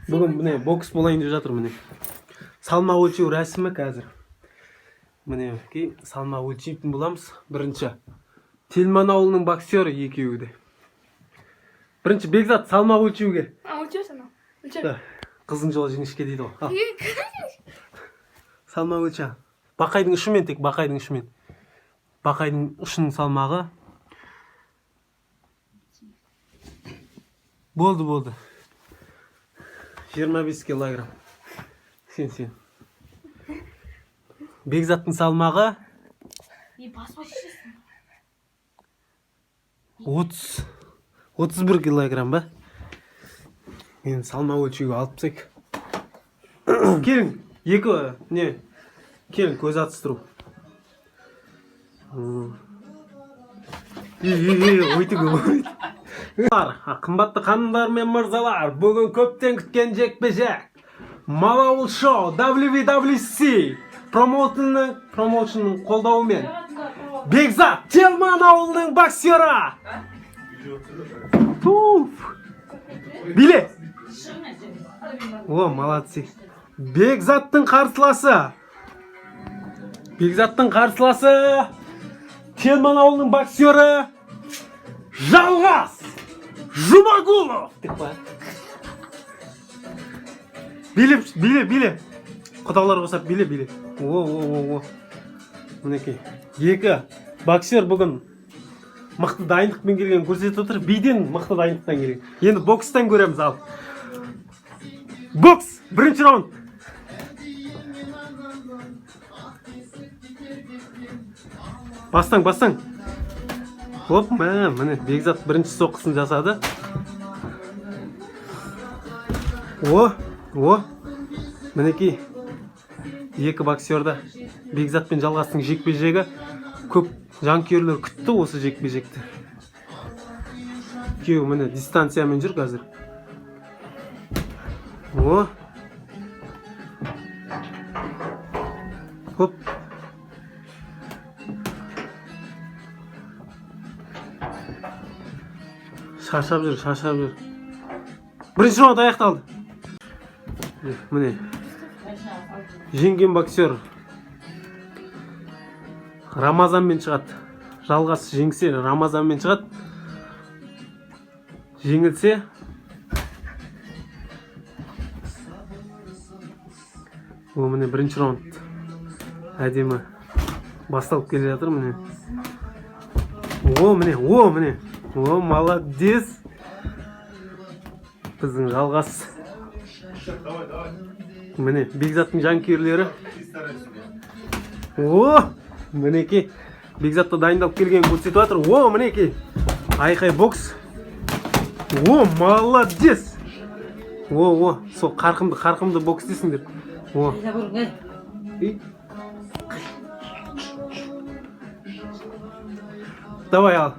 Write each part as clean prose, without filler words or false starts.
Бүгін міне бокс болайын деп жатыр міне. Салмақ өлшеу рәсімі қазір. Міне салмақ өлшейтін боламыз. Бірінші Тельман ауылының боксері екеуі де. Бірінші Бекзат салмақ өлшеуге. Өлшесің ау. Өлше. Қызың жолы жіңішке дейді ғой. Салмақ өлше. Бақайдың ұшымен тек, бақайдың ұшымен. Бақайдың ұшының салмағы. Болды. 25 килограмм. Сен. Бекзаттың салмағы 31 килограмм ба? Мен салмақ өлшеуге алып тастайық. Келін, келін көз атыстыру. Ойты. Қымбатты ханымдар мен мырзалар, бүгін көптен күткен жекпе-жек. Малауыл шоу WWC промоушнның қолдауымен Бекзат Тельман ауылының боксері. Биле. О, молодцы. Бекзаттың қарсыласы Тельман ауылының боксері Жалғас Жұмагулов. Биле. Құдалар қосап биле. О. Мінекей. Екі боксер бүгін мықты дайындықпен келген көрсетіп отыр. Биден мықты дайындықтан келген. Енді бокстан көреміз ал. Бокс, бірінші раунд. Бастан. Хоп, міне Бекзат бірінші соққысын жасады. О. Мінекей. Екі боксерді Бекзатпен Жалғастың жекпе-жегі. Көп жанкүйерлер күтті осы жекпе-жекті. Кеу міне дистанциямен жүр қазір. О. Хоп. Шаршап жүр. Бірінші раунд аяқталды. Міне. Жеңген боксер Рамазанмен шығады. Жалғас жеңсе Рамазанмен шығады. Жеңілсе о, міне бірінші раунд әдемі басталып келе жатыр міне. О, міне. О, молодец. Біздің Жалғас. Міне, Бекзаттың жанкүйерлері. О, мінекей. Бекзатты дайындалып келген көрсетіп жатыр. О, мінекей. Айқай бокс. О, молодец. О, сол қарқымды бокс десіңдер. О. Давай ал.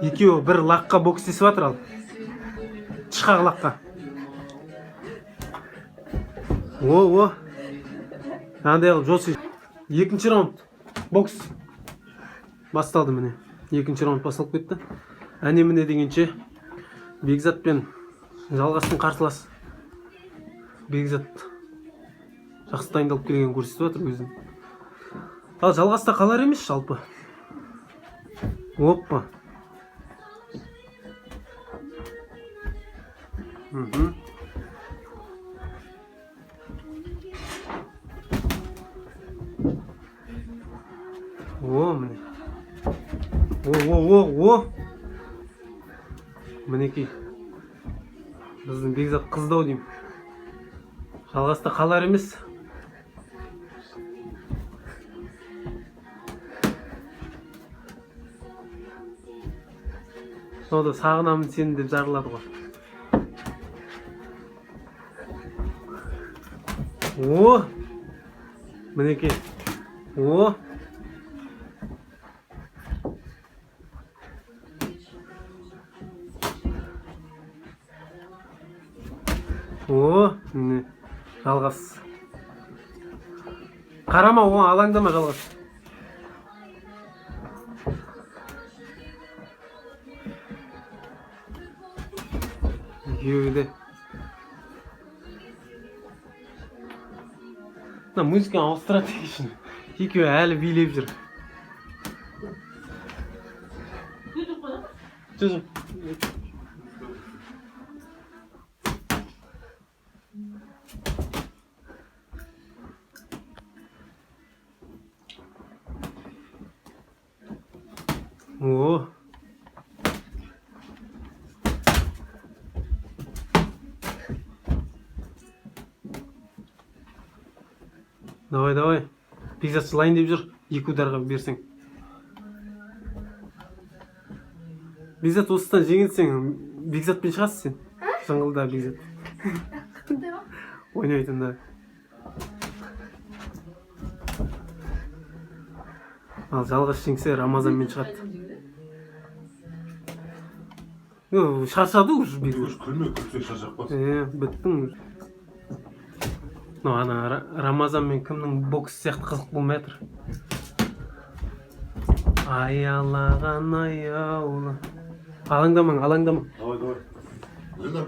Екеуі бір лаққа бокс десіп жатыр ал. Тышқақ лаққа. О. Андай қылып жосы. Екінші раунд бокс басталды міне. Екінші раунд басталып кетті. Әне міне дегенше Бекзат пен Жалғастың қарсыласы. Бекзат жақсы дайындалып келген көрсетіп жатыр өзін. Ал Жалғаста қалар емес жалпы. Оппа. О, міне. О. Мінекей. Біздің Бекзат қыздау деймін. Жалғаста қалар емес. Сода сағынамын сені деп жарылады ғой. О! Мінекей. О! О! Міне. Жалғас. Қарама, оған алаңдама Жалғас. екеуі де. Мына музыканы ауыстыра дейшін. Екеуі әлі билеп жүр. Жүзім. О. Давай. Бекзат жылайын деп жүр. Екі ударға берсең. Бекзат осыдан жеңілсең, Бекзатпен шығасың сен. Жыңғылда Бекзат. Ойнайтын да. Ал жалғыз жеңсе Рамазанмен шығады. Шаршады уже Бекзат. Күлсе шаршап қалсын. Біттің. Ана Рамазан мен кімнің бокс сияқты қызық болмай жатыр. Аялаған аяулы. Алаңдамаң.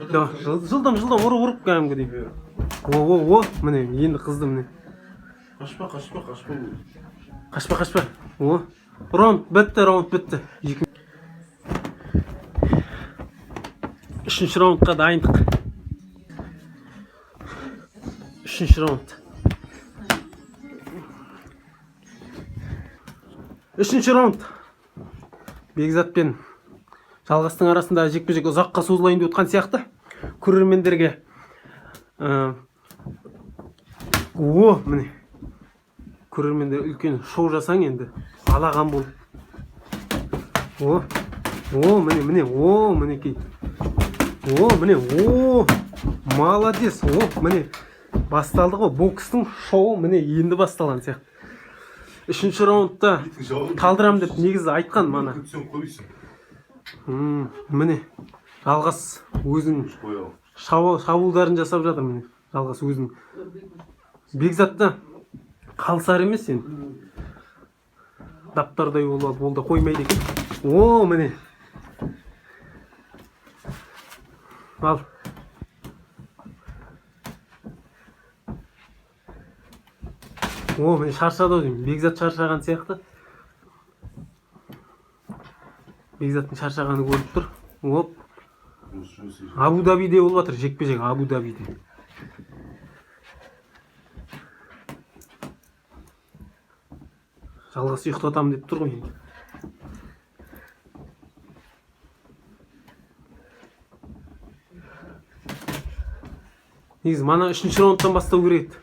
Давай. Жылдам ұрып кәдімгідей. О, міне енді қызды міне. Қашпа. О, раунд бітті. Үшінші раундқа дайындық. Үшінші раунд. Үшінші раунд. Бекзат пен Жалғастың арасында жекпе-жек ұзаққа созылайын деп отқан сияқты. Көрермендерге міне. Көрермендер үлкен шоу жасаң енді. Алаған бол. Міне. Мінекей. Міне. Молодец. Міне. Басталды ғой. Бокстың шоуы міне енді басталған сияқты. Үшінші раундта талдырам деп негізі айтқан мана. Міне. Жалғас өзінің шабуылдарын жасап жатыр міне. Жалғас өзінің. Бекзатта қалсар емес енді. Даптардай болды қоймайды екен. Міне. Ал. Міне шаршады деймін. Бекзат шаршаған сияқты. Бекзаттың шаршағаны көріп тұр. Абу-Дабиде болып жатыр. Жекпе-жек Абу-Дабиде. Жалғас ұйықтатамын деп тұр ғой енді. Негізі мана үшінші раундтан бастау керек.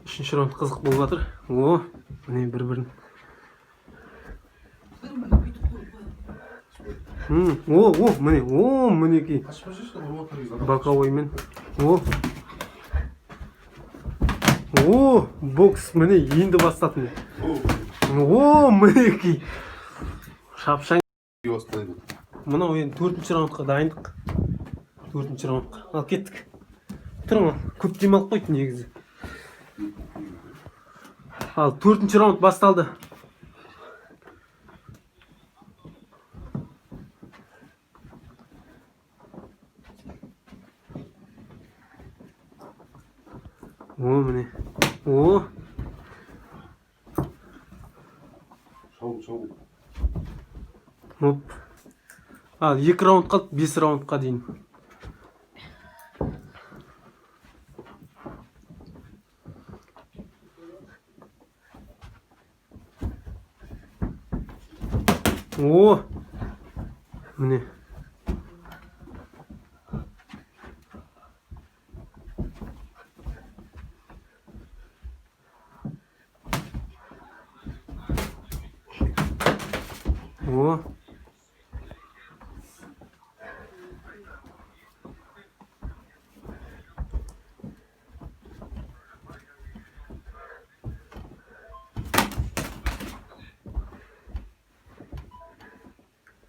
Үшінші раунд қызық болып жатыр. Міне бір-бірін. Міне. Мінекей. Боковоймен. Бокс міне енді бастады. Мінекей. Шапшаң. Мына ойын 4-ші раундқа дайындық. 4-ші раундқа. Ал кеттік. Тұрың, көп демалып қойды негізі. Ал 4-ші раунд басталды. Міне. Шау. Ал 2 раунд қалды, 5 раундқа дейін. Міне.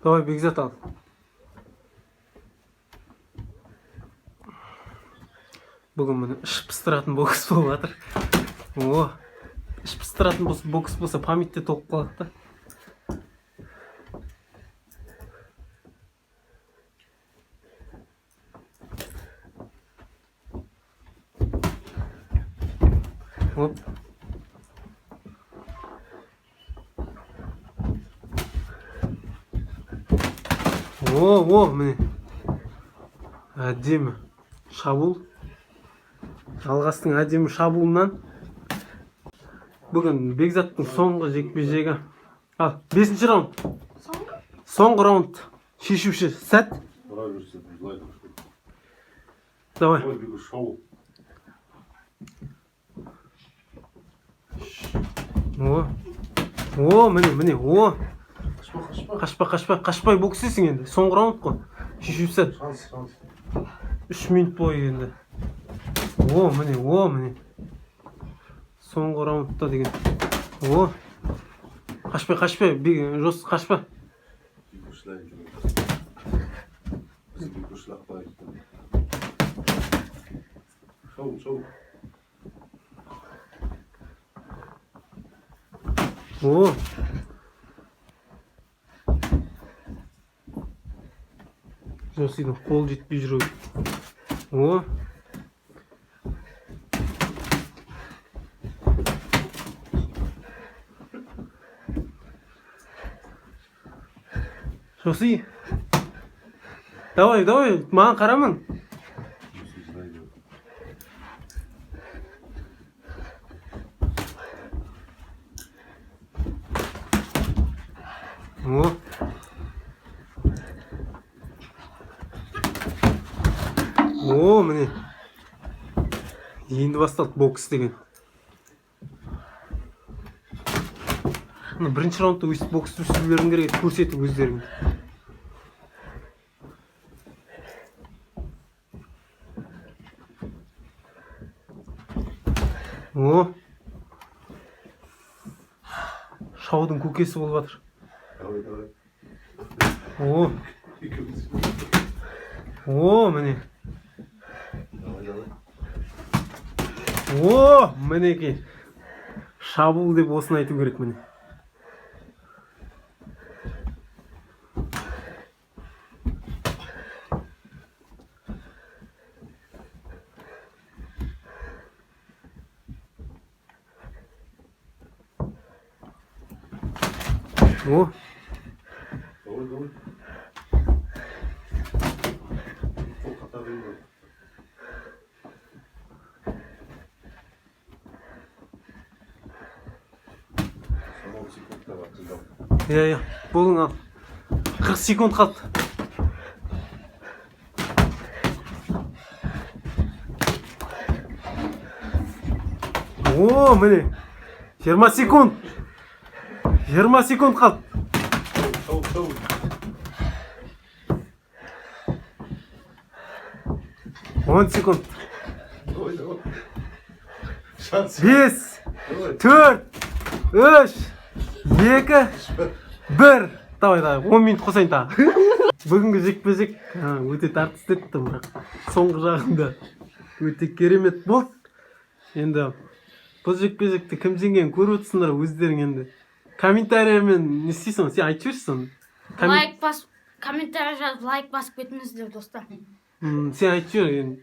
Давай, Бекзат ал. Бүгін міне іш пыстыратын бокс болып жатыр. Іш пыстыратын бокс болса памятте толып қалады да. Оп. О, міне. Әдемі шабуыл. Алғастың әдемі шабуылынан бүгін Бекзаттың соңғы жекпе-жегі. Ал, 5-ші раунд. Соңғы раунд. Шешуші сәт. Давай берсін, былай тұршы. Давай. Ой, бегі шау. О, міне, о. Қашпа. Қашпай боксесің енді. Соңғы раунд қой. Шешуші сәт. Шанс. 3 минут бойы енді. О, міне. Соңғы раундта деген. О. Қашпай. Жос қашпа. Шау. О. Жосидың қол жетпей жүр. О. Жоси. Давай, маған қарамын. О, міне. Енді басталды бокс деген. Бірінші раундта өйстіп бокс түсірулерің керек, көрсетіп өздерің. О. Шаудың көкесі болып жатыр. Давай. О, міне. О, мінеки. Шабуыл деп осыны айту керек міне. О. Давай. Çok katarıyım ben. Sana 10 sekund da var kızım. Я. Болың ал. 40 секунд қалды. О, міне. 20 секунд. 20 секунд қалды. Шау. 10 секунд. Давай. Şans. 5, Давай. 4, 3, 2, 1. Давай, 10 минут қосайын тағы. Бүгінгі жекпе-жек өте тартысты өтті, бірақ соңғы жағында өте керемет болды. Енді бұл жекпе-жекті кім жеңгенін көріп отырсыңдар өздерің енді. Комментариямен не істейсің, сен айтып жүрсің. Комментарий жазып лайк басып кетіңіздер достар. Сен айтып жүр енді.